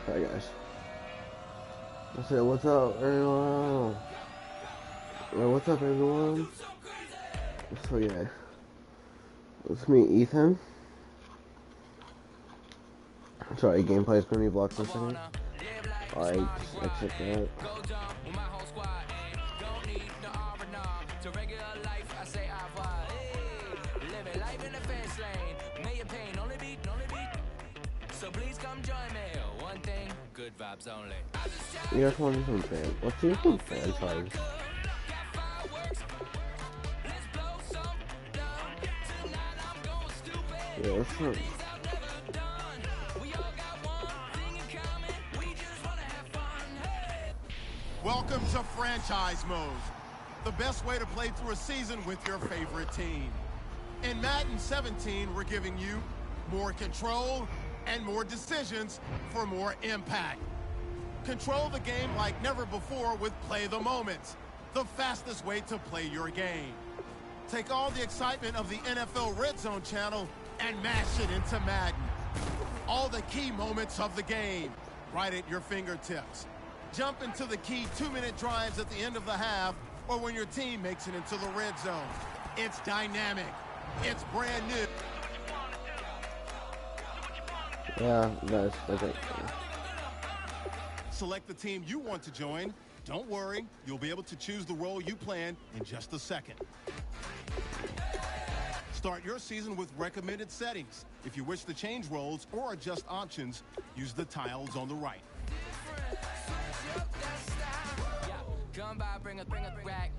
Hi guys. I said, what's up, everyone? What's up, everyone? So yeah, let's meet Ethan. Sorry, gameplay is gonna be blocked for a second. Alright, just exit that. So please come join me. One thing, good vibes only. You guys want to do some fan? Let's do some franchise. Yeah, let's start. Welcome to franchise mode, the best way to play through a season with your favorite team. In Madden 17, we're giving you more control and more decisions for more impact. Control the game like never before with Play the Moments, the fastest way to play your game. Take all the excitement of the NFL Red Zone channel and mash it into Madden. All the key moments of the game, right at your fingertips. Jump into the key 2-minute drives at the end of the half or when your team makes it into the red zone. It's dynamic. It's brand new. Yeah, that's it. Select the team you want to join. Don't worry, you'll be able to choose the role you plan in just a second. Start your season with recommended settings. If you wish to change roles or adjust options, use the tiles on the right. Come by, bring a rack.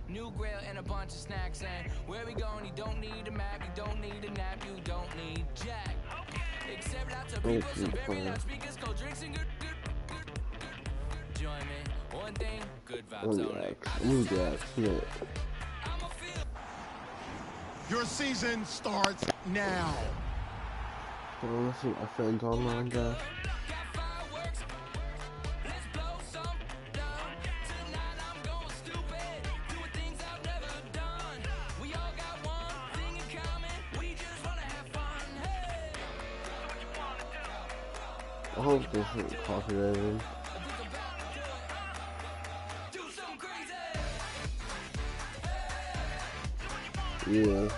New grill and a bunch of snacks. And where we going, you don't need a map, you don't need a nap, you don't need jack. Except lots of people, some very loud speakers, cold drinks, and good. Join me. One thing, good vibes only. Your season starts now. Let's see my friends online, guys. I hope this isn't copyrighted. Yeah.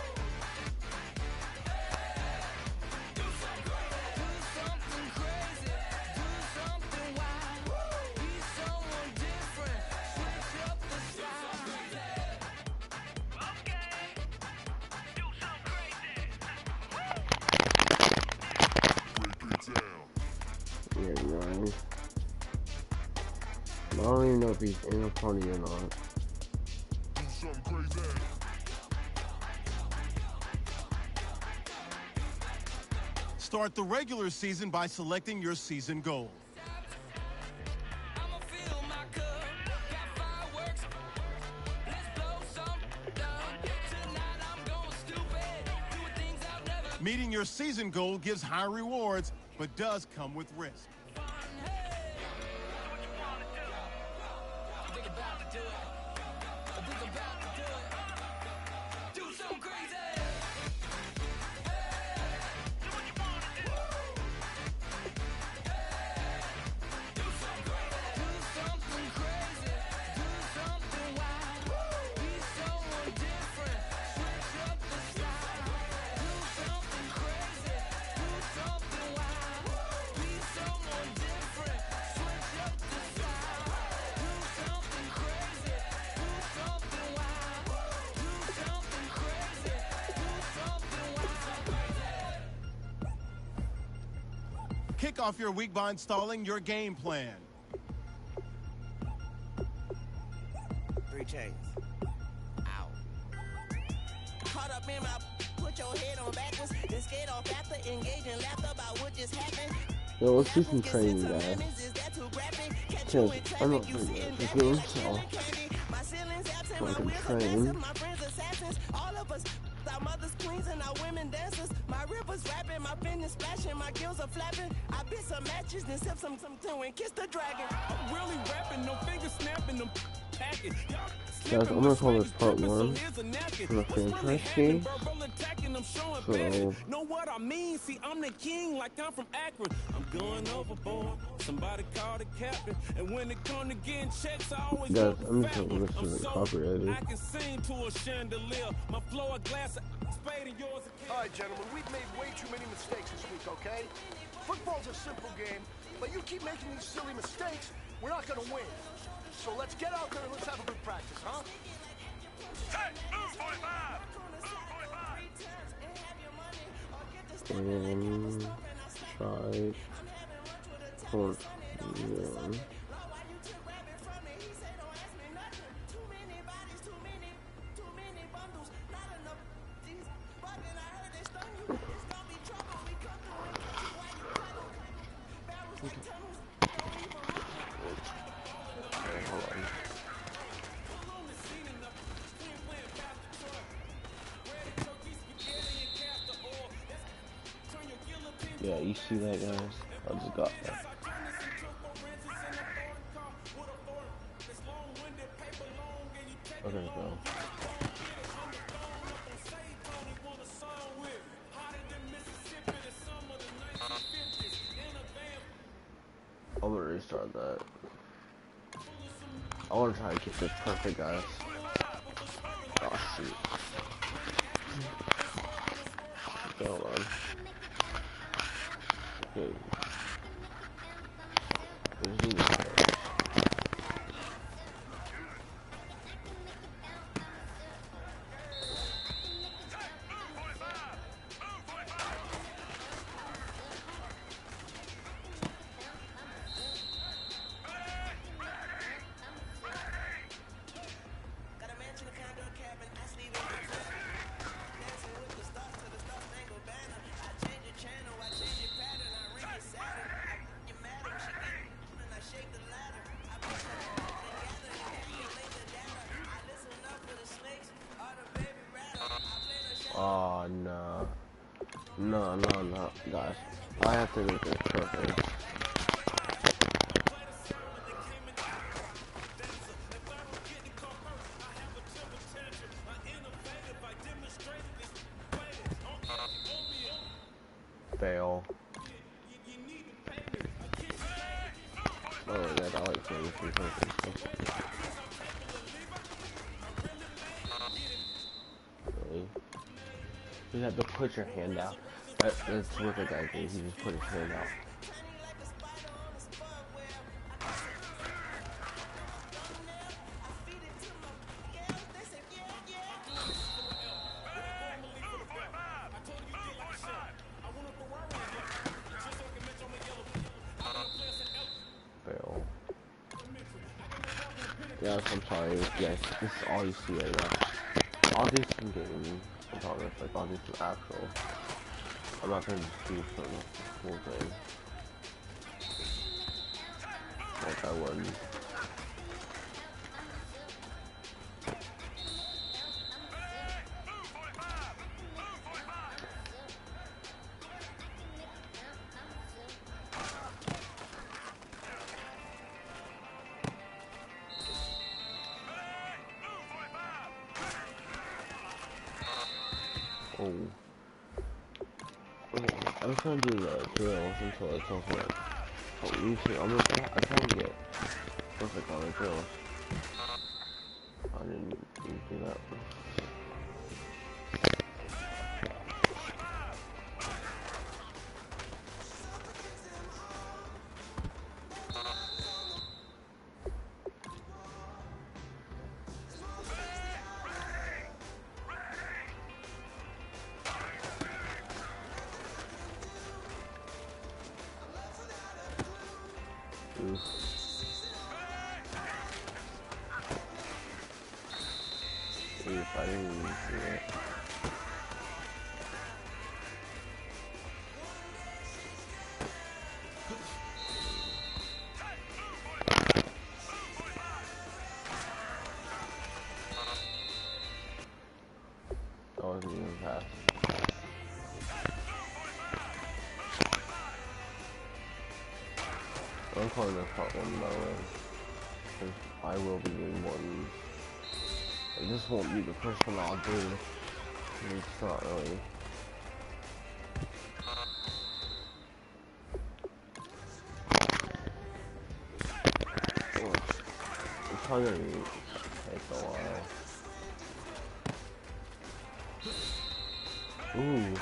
Yeah, right. I don't even know if he's in a funny or not. Start the regular season by selecting your season goal. Meeting your season goal gives high rewards, but does come with risk. Kick off your week by installing your game plan. 3 chains. Ow. Caught up in my... Put your head on backwards and skate off after engaging laughter about what just happened. Yo, let's do some training, guys. Cause I'm not pretty good at this game, so I can train. All of us, our mothers, queens, and our women dancers. My rivers rapping, my fingers splashing, my gills are flapping. I bit some matches, then sip some and kiss the dragon. I'm really rapping, no fingers snapping them. Guys, I'm gonna call this part 1 for the franchise fee. So, know what I mean? See, I'm the king, like I'm from Akron. I'm going overboard. Somebody call the captain. And when it comes to getting checks, I always guys, want the I'm just fat hoping one. this I'm isn't so copyrighted. I can sing to a chandelier. My flow a glass of spade and yours a can. All right, gentlemen, we've made way too many mistakes this week, okay? Football's a simple game, but you keep making these silly mistakes, we're not gonna win. So let's get out there and let's have a good practice, huh? Hey, move 45! And try port 1. Yeah, you see that, guys? I just got that. Okay, go. I'm gonna restart that. I wanna try to get this perfect, guys. Oh, shoot. Okay, hold on. Okay. Let's do this first. Oh, no. No, guys. I have to make this perfect. Fail. Oh, yeah, I like playing this perfect. Really? You have to put your hand out. That's what the guy did. He just put his hand out. Fail. Yes, I'm sorry. Yes, this is all you see right now. I'll do some gaming. I promise. Like, I'll do some actual. I'm not gonna just do some full thing. Like I would. Oh. I was trying to do the drills until it's also like, oh, you see, I'm trying to get perfect on the drills. I didn't do that. Oof. Oof, I didn't even do it. That wasn't even fast. I'm calling this part 1 by the way. because I will be doing more of these. Like, this won't be the first one I'll do. It's not really. It's probably gonna take a while. Ooh.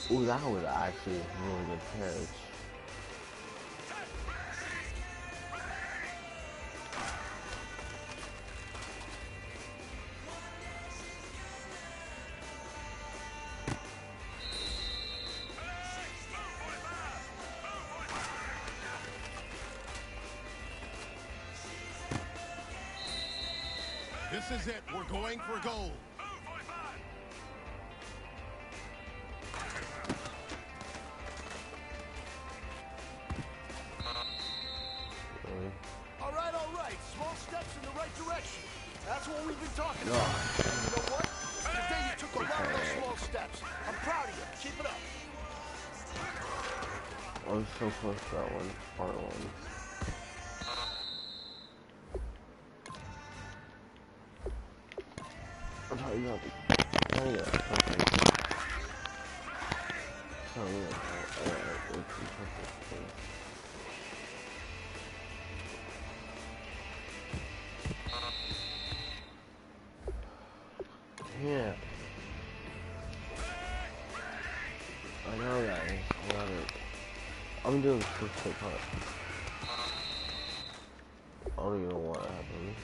Ooh, that was actually a really good catch. This is it. We're going for gold. All right. Small steps in the right direction. That's what we've been talking No. about. And you know what? Today you took a lot of those small steps. I'm proud of you. Keep it up. I was so close to that one. Part one. I'm trying not to. Oh yeah, something. Oh yeah, it's perfect. Yeah. I know that. I love it. I'm doing this quick part. I don't even know what happened.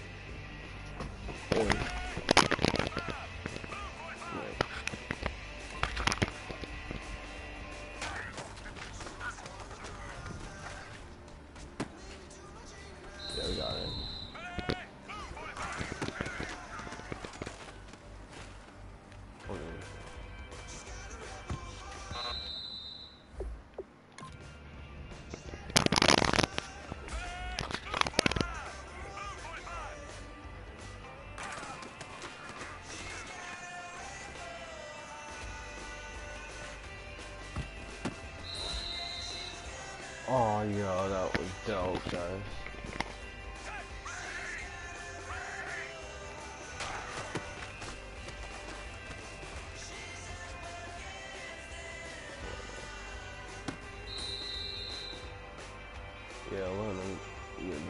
Yeah, we got it. Oh yeah, that was dope, guys. Yeah, let me get that.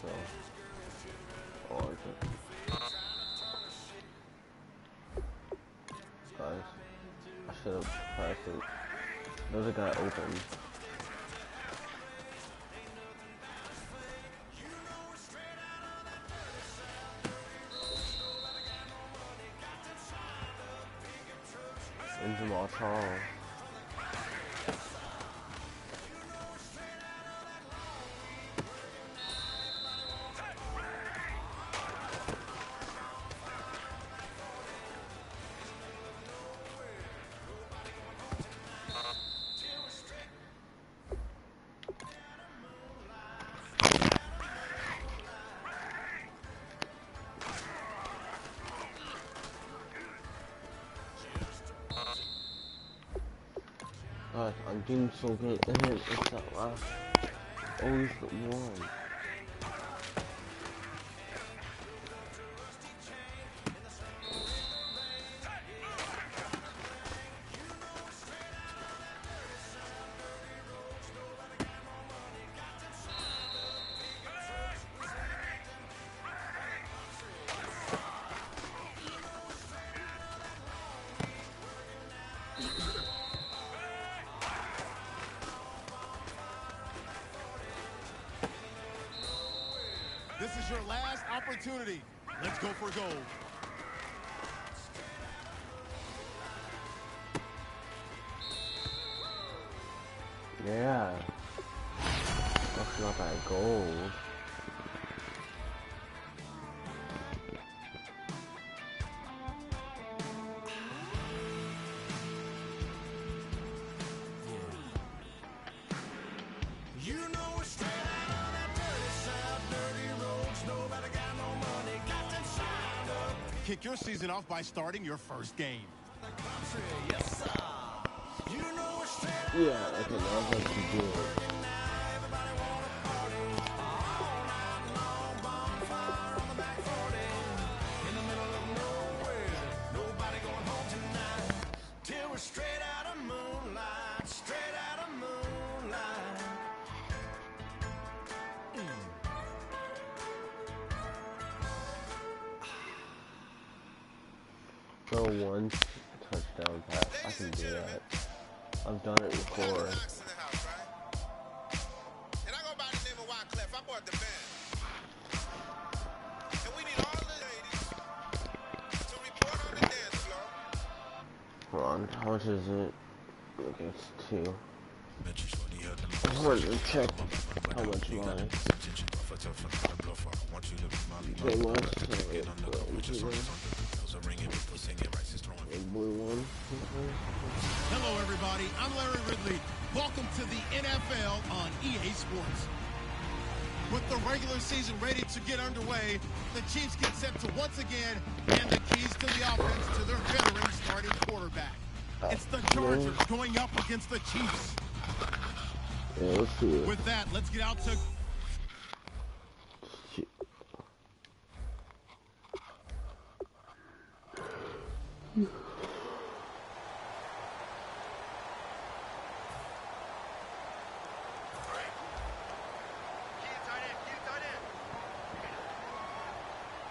So, oh, I think. Guys, I should have pressed it. There's a guy open. Into my car. God, I'm doing so good. And then it's that last. Always the one. This is your last opportunity. Let's go for gold. Yeah. That's not that gold. Kick your season off by starting your first game. Yeah, okay, now I'd like to do it. Throw one touchdown pass. I can do that. I've done it before. Hold on, how much is it? Okay, it's 2. I wanted to check how much mine. Blue one. Hello, everybody. I'm Larry Ridley. Welcome to the NFL on EA Sports. With the regular season ready to get underway, the Chiefs get set to once again hand the keys to the offense to their veteran starting quarterback. It's the Chargers going up against the Chiefs. Yeah, let's see it. With that, let's get out to...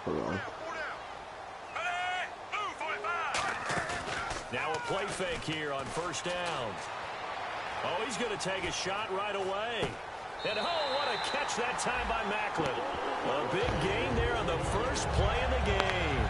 Hold on. Now a play fake here on first down. Oh, he's going to take a shot right away. And oh, what a catch that time by Macklin. A big gain there on the first play of the game.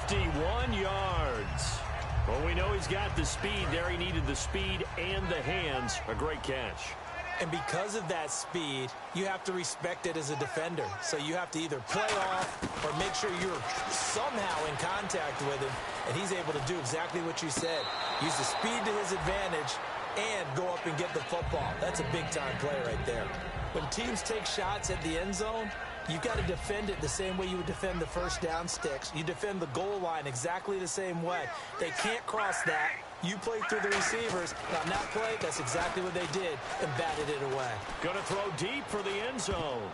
51 yards. Well, we know he's got the speed there. He needed the speed and the hands. A great catch. And because of that speed, you have to respect it as a defender. So you have to either play off or make sure you're somehow in contact with him. And he's able to do exactly what you said. Use the speed to his advantage and go up and get the football. That's a big-time play right there. When teams take shots at the end zone, you've got to defend it the same way you would defend the first down sticks. You defend the goal line exactly the same way. They can't cross that. You play through the receivers. On that play, that's exactly what they did and batted it away. Going to throw deep for the end zone.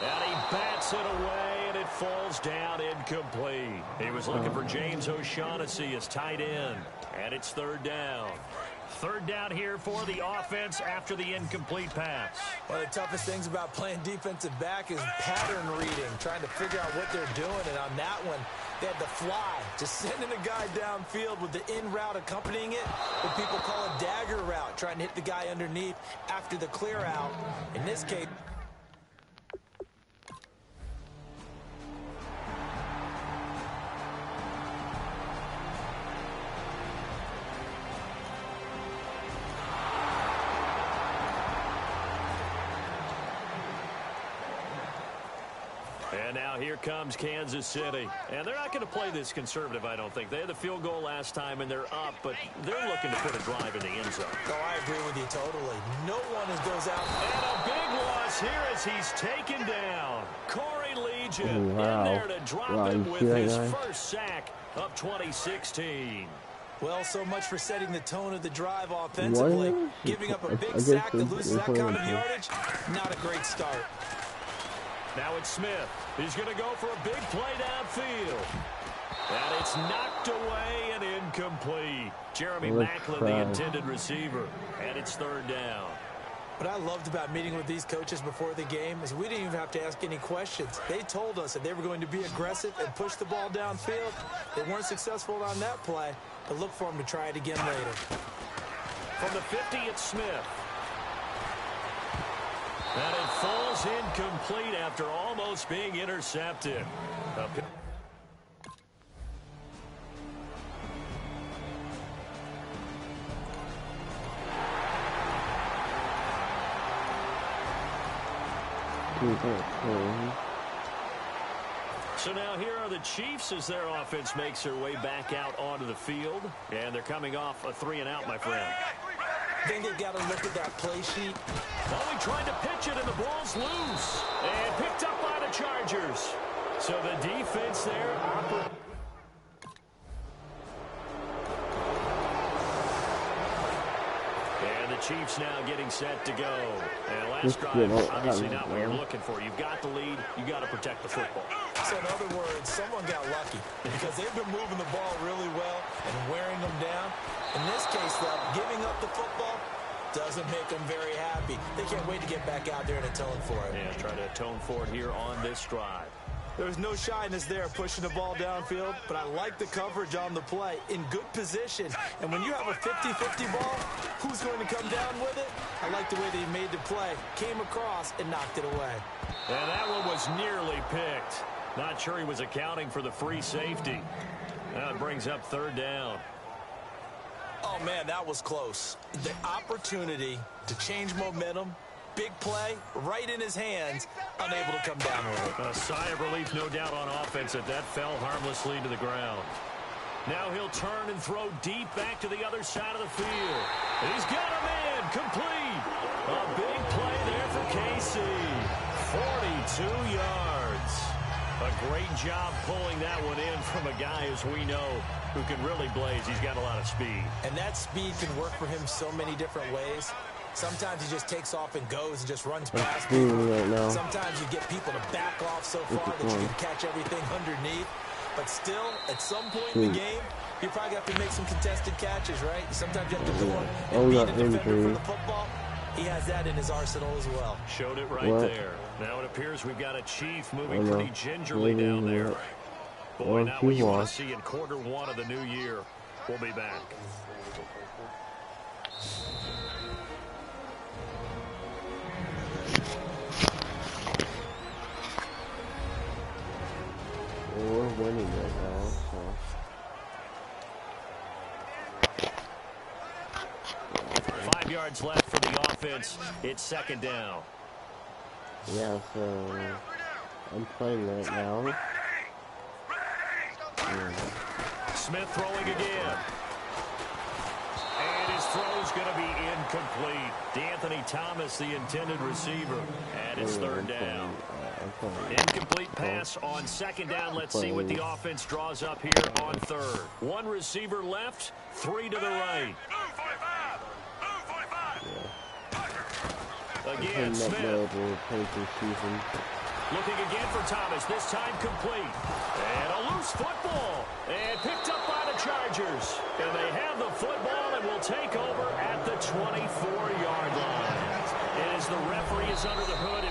And he bats it away, and it falls down incomplete. He was looking for James O'Shaughnessy as tight end. And it's third down. Third down here for the offense after the incomplete pass. One of the toughest things about playing defensive back is pattern reading, trying to figure out what they're doing. And on that one, they had the fly, just sending a guy downfield with the in route accompanying it, what people call a dagger route, trying to hit the guy underneath after the clear out. In this case, and now here comes Kansas City. And they're not going to play this conservative, I don't think. They had the field goal last time, and they're up, but they're looking to put a drive in the end zone. Oh, I agree with you totally. No one goes out. And a big loss here as he's taken down. Corey Legion in there to drop him with his first sack of 2016. Well, so much for setting the tone of the drive offensively. Giving up a big sack that loses that kind of yardage, not a great start. Now it's Smith. He's going to go for a big play downfield. And it's knocked away and incomplete. Jeremy Macklin, the intended receiver. And it's third down. What I loved about meeting with these coaches before the game is we didn't even have to ask any questions. They told us that they were going to be aggressive and push the ball downfield. They weren't successful on that play, but look for them to try it again later. From the 50, it's Smith. And it falls incomplete after almost being intercepted. So now here are the Chiefs as their offense makes their way back out onto the field. And they're coming off a 3-and-out, my friend. I think they've got to look at that play sheet. Oh, he tried to pitch it, and the ball's loose. And picked up by the Chargers. So the defense there. And the Chiefs now getting set to go. And last drive, obviously not what you're looking for. You've got the lead. You've got to protect the football. So in other words, someone got lucky because they've been moving the ball really well and wearing them down. In this case, though, giving up the football doesn't make them very happy. They can't wait to get back out there and atone for it. Yeah, try to atone for it here on this drive. There's no shyness there pushing the ball downfield, but I like the coverage on the play in good position. And when you have a 50-50 ball, who's going to come down with it? I like the way they made the play, came across, and knocked it away. And that one was nearly picked. Not sure he was accounting for the free safety. Now it brings up third down. Oh, man, that was close. The opportunity to change momentum, big play, right in his hands, unable to come down with it. A sigh of relief, no doubt, on offense that fell harmlessly to the ground. Now he'll turn and throw deep back to the other side of the field. And he's got a man complete. A big play there for KC. 42 yards. A great job pulling that one in from a guy, as we know, who can really blaze. He's got a lot of speed. And that speed can work for him so many different ways. Sometimes he just takes off and goes and just runs past people. Right, sometimes you get people to back off so far that you can catch everything underneath. But still, at some point in the game, you probably have to make some contested catches, right? Sometimes you have to go and beat a defender for the football. He has that in his arsenal as well. Showed it right there. Now it appears we've got a Chief moving pretty gingerly down there. Boy, not what you want to see in quarter one of the new year. We'll be back. We're winning right now, so. 5 yards left for the offense. It's second down. Yeah, so I'm playing right now. Yeah. Smith throwing again. And his throw's going to be incomplete. D'Anthony Thomas, the intended receiver, and it's third down. Incomplete pass on second down. Let's see what the offense draws up here on third. One receiver left, three to the right. Again, Smith. Looking again for Thomas, this time complete. And a loose football. And picked up by the Chargers. And they have the football and will take over at the 24-yard line. And as the referee is under the hood.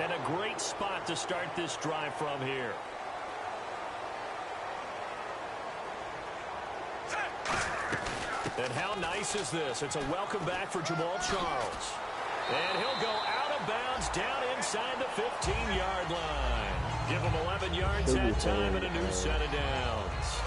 And a great spot to start this drive from here. And how nice is this? It's a welcome back for Jamal Charles. And he'll go out of bounds down inside the 15-yard line. Give him 11 yards that time and a new set of downs.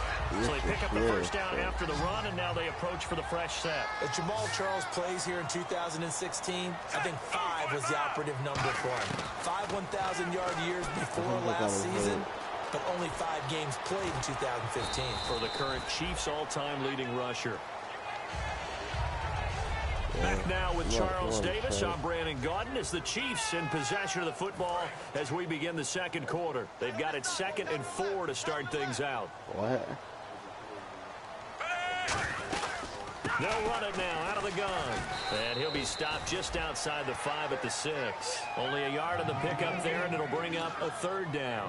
So they pick up the first down after the run, and now they approach for the fresh set. As Jamal Charles plays here in 2016, I think 5 was the operative number for him. 5 1,000-yard years before last season, but only 5 games played in 2015. For the current Chiefs all-time leading rusher. Back now with Charles Davis. I'm Brandon Gaudin. As the Chiefs in possession of the football as we begin the second quarter. They've got it 2nd and 4 to start things out. What? They'll run it now out of the gun. And he'll be stopped just outside the 5 at the 6. Only a yard on the pickup there, and it'll bring up a third down.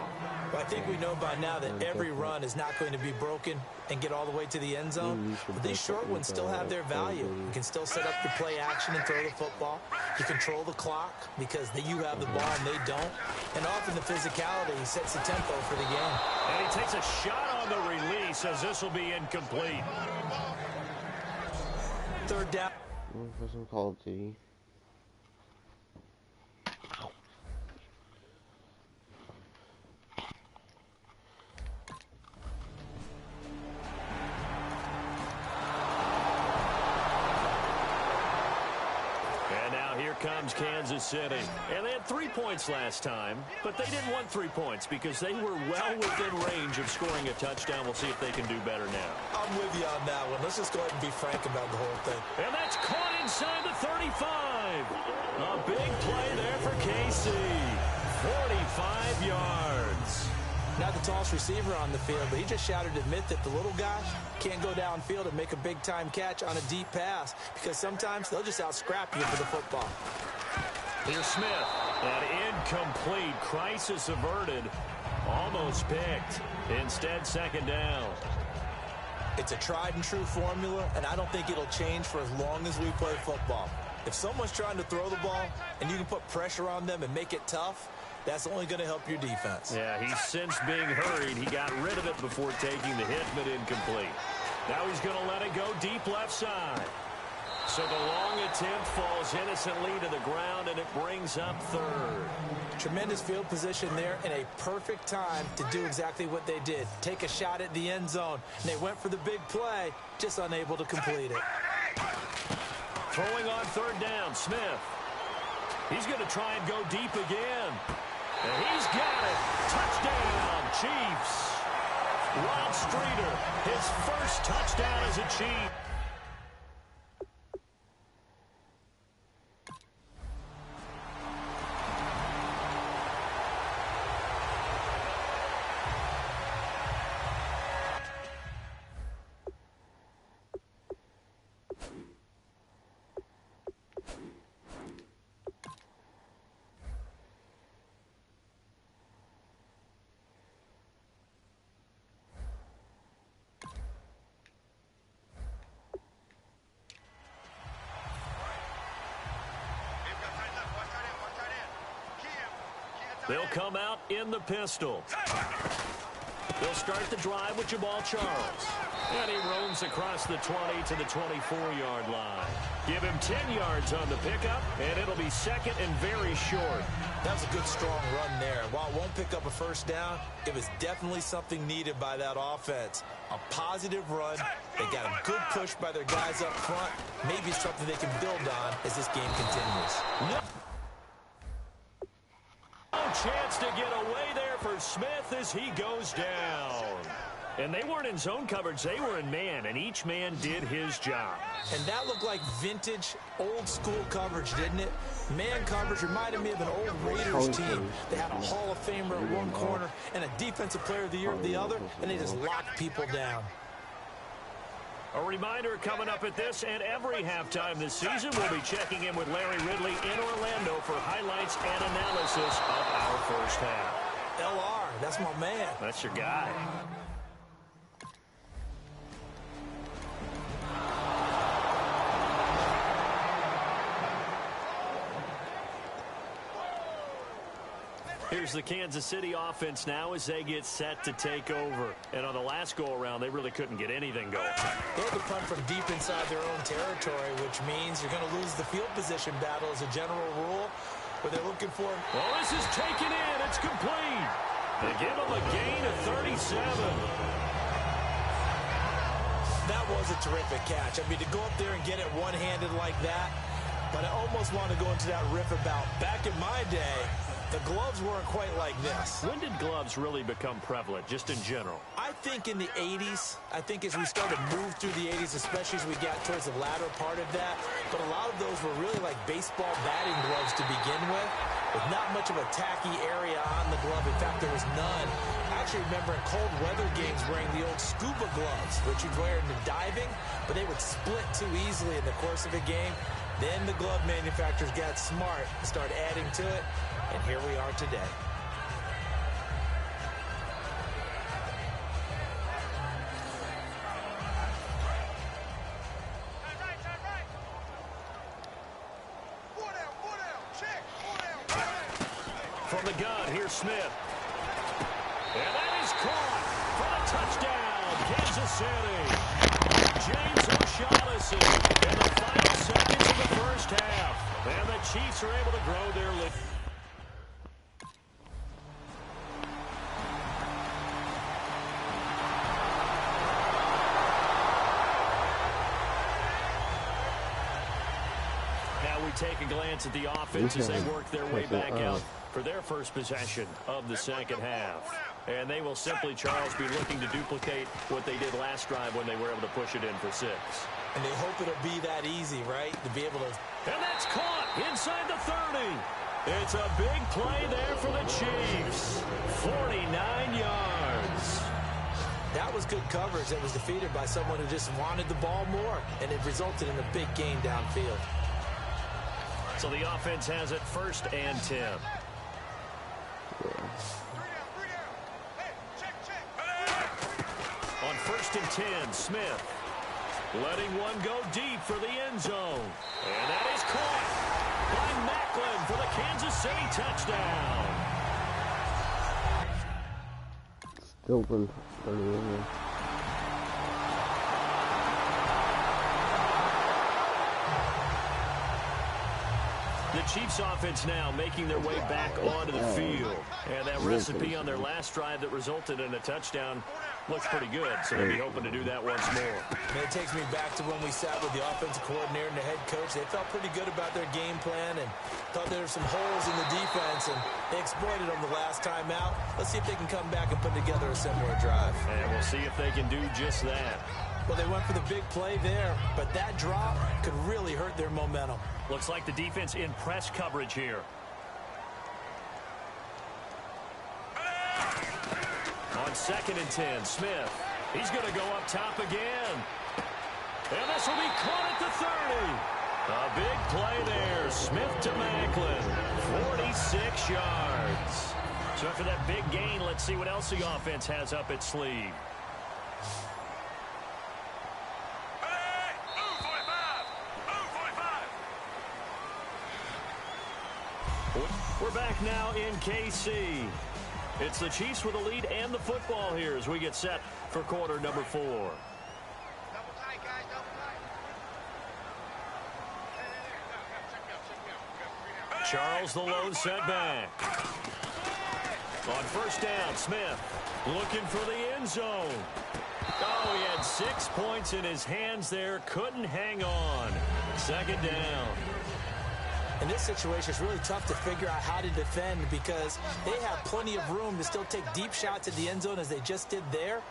Well, I think we know by now that every run is not going to be broken and get all the way to the end zone. But these short ones still have their value. You can still set up your play action and throw the football. You control the clock because you have the ball and they don't. And often the physicality sets the tempo for the game. And he takes a shot on the release as this will be incomplete. Third down. For some Call of Duty. And now here comes comes Kansas City. And they had 3 points last time, but they didn't want 3 points because they were well within range of scoring a touchdown. We'll see if they can do better now. I'm with you on that one. Let's just go ahead and be frank about the whole thing. And that's caught inside the 35. A big play there for KC. 45 yards. Not the tallest receiver on the field, but he just shouted to admit that the little guy can't go downfield and make a big-time catch on a deep pass because sometimes they'll just out-scrap you for the football. Here's Smith. An incomplete. Crisis averted. Almost picked. Instead, second down. It's a tried-and-true formula, and I don't think it'll change for as long as we play football. If someone's trying to throw the ball and you can put pressure on them and make it tough, that's only going to help your defense. Yeah, he's since being hurried. He got rid of it before taking the hit, but incomplete. Now he's going to let it go deep left side. So the long attempt falls innocently to the ground, and it brings up third. Tremendous field position there and a perfect time to do exactly what they did. Take a shot at the end zone. And they went for the big play, just unable to complete it. Throwing on third down, Smith. He's going to try and go deep again. And he's got it. Touchdown, Chiefs. Rod Streeter, his first touchdown as a Chief. They'll come out in the pistol. They'll start the drive with Jamal Charles. And he roams across the 20 to the 24-yard line. Give him 10 yards on the pickup, and it'll be second and very short. That was a good, strong run there. While it won't pick up a first down, it was definitely something needed by that offense. A positive run. They got a good push by their guys up front. Maybe something they can build on as this game continues. No chance to get away there for Smith as he goes down. And they weren't in zone coverage, they were in man, and each man did his job. And that looked like vintage, old-school coverage, didn't it? Man coverage reminded me of an old Raiders team. They had a Hall of Famer at one corner and a Defensive Player of the Year at the other, and they just locked people down. A reminder coming up at this and every halftime this season, we'll be checking in with Larry Ridley in Orlando for highlights and analysis of our first half. LR, that's my man. That's your guy. Here's the Kansas City offense now as they get set to take over. And on the last go-around, they really couldn't get anything going. They had to punt from deep inside their own territory, which means you're going to lose the field position battle as a general rule, where they're looking for... Well, this is taken in. It's complete. They give them a gain of 37. That was a terrific catch. I mean, to go up there and get it one-handed like that, but I almost want to go into that riff about back in my day, the gloves weren't quite like this. When did gloves really become prevalent, just in general? I think in the 80s. I think as we started to move through the 80s, especially as we got towards the latter part of that. But a lot of those were really like baseball batting gloves to begin with not much of a tacky area on the glove. In fact, there was none. I actually remember in cold weather games wearing the old scuba gloves, which you'd wear in the diving, but they would split too easily in the course of a game. Then the glove manufacturers got smart and started adding to it. And here we are today. From the gun, here's Smith. And that is caught for a touchdown, Kansas City. James O'Shaughnessy in the final seconds of the first half. And the Chiefs are able to grow their lead. take a glance at the offense as they work their way back out for their first possession of the second half. And they will simply, Charles, be looking to duplicate what they did last drive when they were able to push it in for 6. And they hope it'll be that easy, right? To be able to... And that's caught inside the 30. It's a big play there for the Chiefs. 49 yards. That was good coverage that was defeated by someone who just wanted the ball more, and it resulted in a big gain downfield. So the offense has it 1st and 10. On 1st and 10, Smith letting one go deep for the end zone. And that is caught by Macklin for the Kansas City touchdown. Still been 30 minutes. The Chiefs offense now making their way back onto the field. And that recipe on their last drive that resulted in a touchdown looks pretty good, so they'll be hoping to do that once more. And it takes me back to when we sat with the offensive coordinator and the head coach. They felt pretty good about their game plan and thought there were some holes in the defense, and they exploited them the last time out. Let's see if they can come back and put together a similar drive. And we'll see if they can do just that. Well, they went for the big play there, but that drop could really hurt their momentum. Looks like the defense in press coverage here. On 2nd and 10, Smith. He's going to go up top again. And this will be caught at the 30. A big play there. Smith to Macklin. 46 yards. So after that big gain, let's see what else the offense has up its sleeve. We're back now in KC. It's the Chiefs with the lead and the football here as we get set for quarter number 4. Double tight, guys, double tight. Charles the lone setback. On 1st down, Smith looking for the end zone. Oh, he had 6 points in his hands there. Couldn't hang on. 2nd down. In this situation, it's really tough to figure out how to defend because they have plenty of room to still take deep shots at the end zone as they just did there.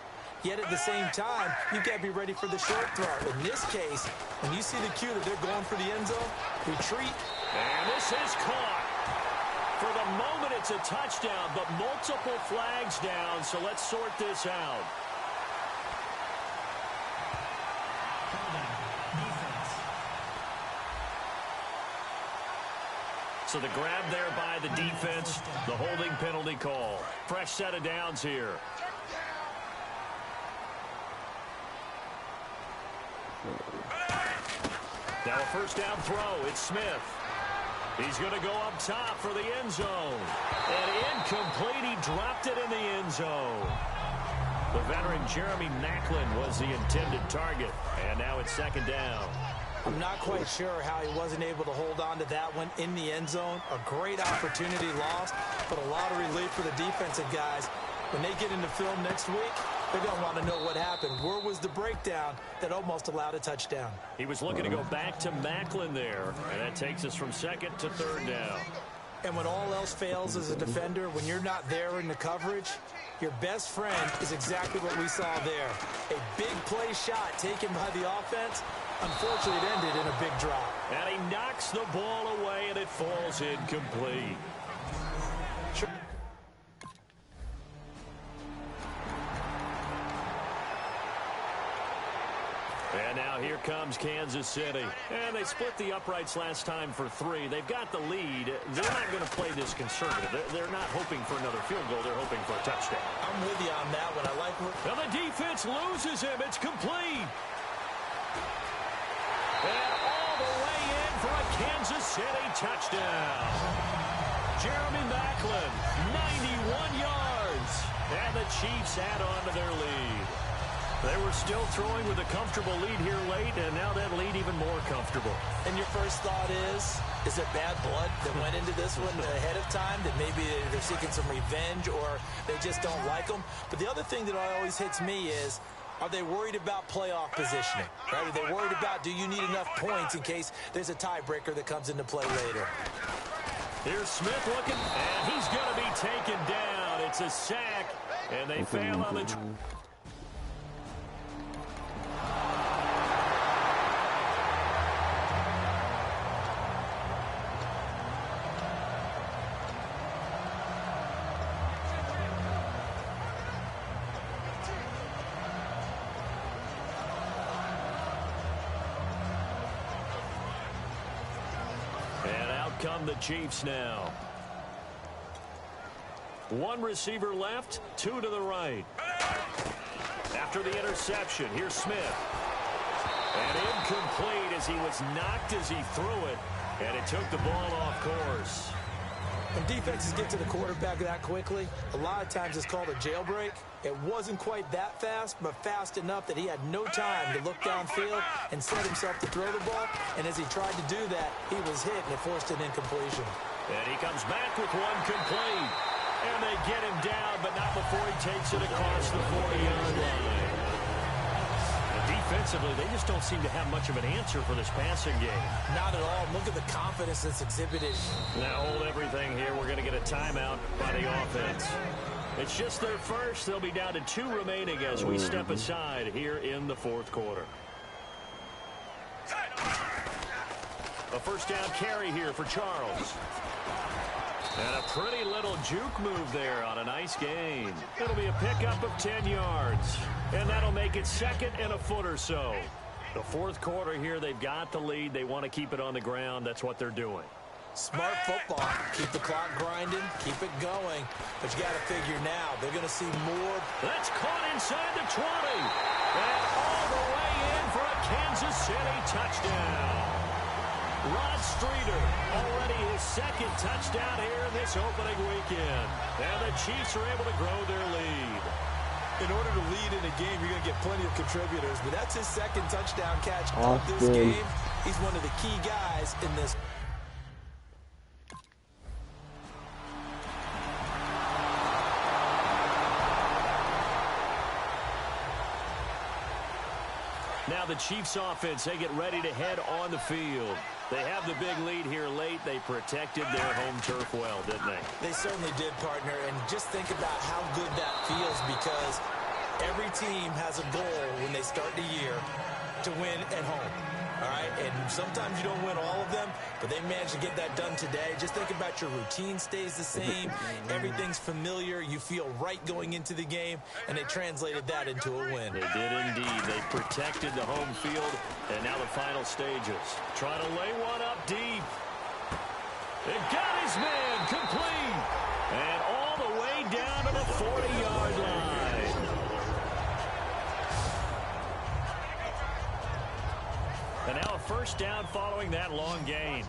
Yet at the same time, you've got to be ready for the short throw. In this case, when you see the cue that they're going for the end zone, retreat. And this is caught. For the moment, it's a touchdown, but multiple flags down, so let's sort this out. So the grab there by the defense, the holding penalty call. Fresh set of downs here. Now a 1st down throw. It's Smith. He's going to go up top for the end zone. And incomplete. He dropped it in the end zone. The veteran Jeremy Macklin was the intended target. And now it's 2nd down. I'm not quite sure how he wasn't able to hold on to that one in the end zone. A great opportunity lost, but a lot of relief for the defensive guys. When they get into film next week, they're going to want to know what happened. Where was the breakdown that almost allowed a touchdown? He was looking to go back to Macklin there, and that takes us from 2nd to 3rd down. And when all else fails as a defender, when you're not there in the coverage, your best friend is exactly what we saw there. A big play shot taken by the offense. Unfortunately, it ended in a big drop. And he knocks the ball away, and it falls incomplete. Sure. And now here comes Kansas City. And they split the uprights last time for 3. They've got the lead. They're not going to play this conservative. They're not hoping for another field goal. They're hoping for a touchdown. I'm with you on that one. I like what... Now the defense loses him. It's complete. And all the way in for a Kansas City touchdown. Jeremy Macklin, 91 yards. And the Chiefs add on to their lead. They were still throwing with a comfortable lead here late, and now that lead even more comfortable. And your first thought is there bad blood that went into this one ahead of time, that maybe they're seeking some revenge or they just don't like them? But the other thing that always hits me is Are they worried about playoff positioning? Right? Are they worried about, do you need enough points in case there's a tiebreaker that comes into play later? Here's Smith looking, and he's going to be taken down. It's a sack, and they fail on the... Come the Chiefs now. One receiver left, two to the right. After the interception, here's Smith. And incomplete as he was knocked as he threw it, and it took the ball off course. When defenses get to the quarterback that quickly, a lot of times it's called a jailbreak. It wasn't quite that fast, but fast enough that he had no time to look downfield and set himself to throw the ball. And as he tried to do that, he was hit, and it forced an incompletion. And he comes back with one complete. And they get him down, but not before he takes it across the 40-yard line. Defensively, they just don't seem to have much of an answer for this passing game. Not at all. Look at the confidence that's exhibited. Now hold everything here. We're going to get a timeout by the offense. It's just their first. They'll be down to 2 remaining as we step aside here in the fourth quarter. A first down carry here for Charles. And a pretty little juke move there on a nice gain. It'll be a pickup of 10 yards. And that'll make it second and a foot or so. The fourth quarter here, they've got the lead. They want to keep it on the ground. That's what they're doing. Smart football. Keep the clock grinding. Keep it going. But you got to figure now, they're going to see more. That's caught inside the 20. And all the way in for a Kansas City touchdown. Rod Streeter, already his second touchdown here in this opening weekend. And the Chiefs are able to grow their lead. In order to lead in a game, you're going to get plenty of contributors. But that's his second touchdown catch of this game. He's one of the key guys in this. Now the Chiefs offense, they get ready to head on the field. They have the big lead here late. They protected their home turf well, didn't they? They certainly did, partner. And just think about how good that feels, because every team has a goal when they start the year to win at home. All right, and sometimes you don't win all of them, but they managed to get that done today. Just think about your routine stays the same. Everything's familiar. You feel right going into the game, and they translated that into a win. They did indeed. They protected the home field, and now the final stages. Trying to lay one up deep. It got his man complete, and all the way down to the 40-yard line. And now a first down following that long gain.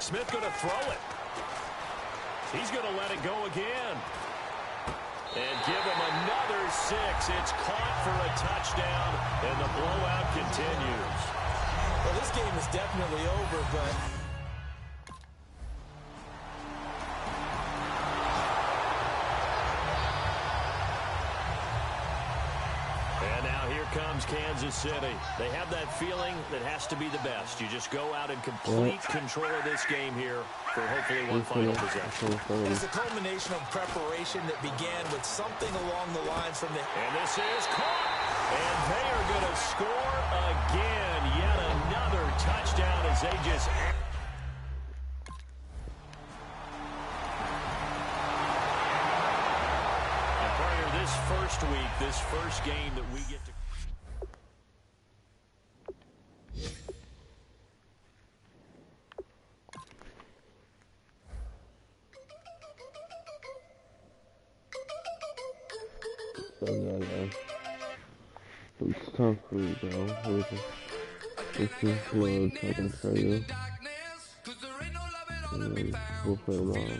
Smith going to throw it. He's going to let it go again. And give him another 6. It's caught for a touchdown, and the blowout continues. Well, this game is definitely over, but... comes Kansas City. They have that feeling that has to be the best. You just go out and complete control of this game here for hopefully one final possession. It's a culmination of preparation that began with something along the lines from the... And this is caught. And they are going to score again. Yet another touchdown as they just... And prior to this first week, this first game that we get to... It's tough for you, though. This is what I'm trying to show you. And we'll play tomorrow.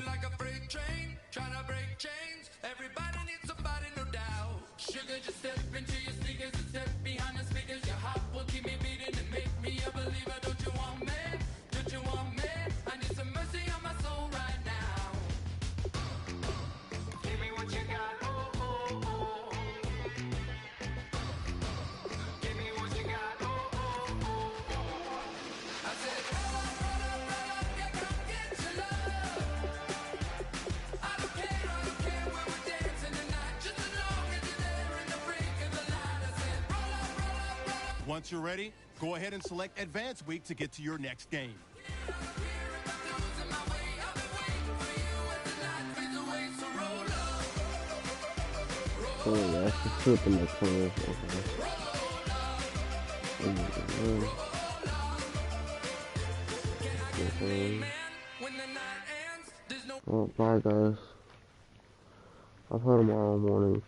Once you're ready, go ahead and select Advanced Week to get to your next game. Oh yeah, it's just flipping the corner. Okay. Well, bye guys. I'll play tomorrow morning.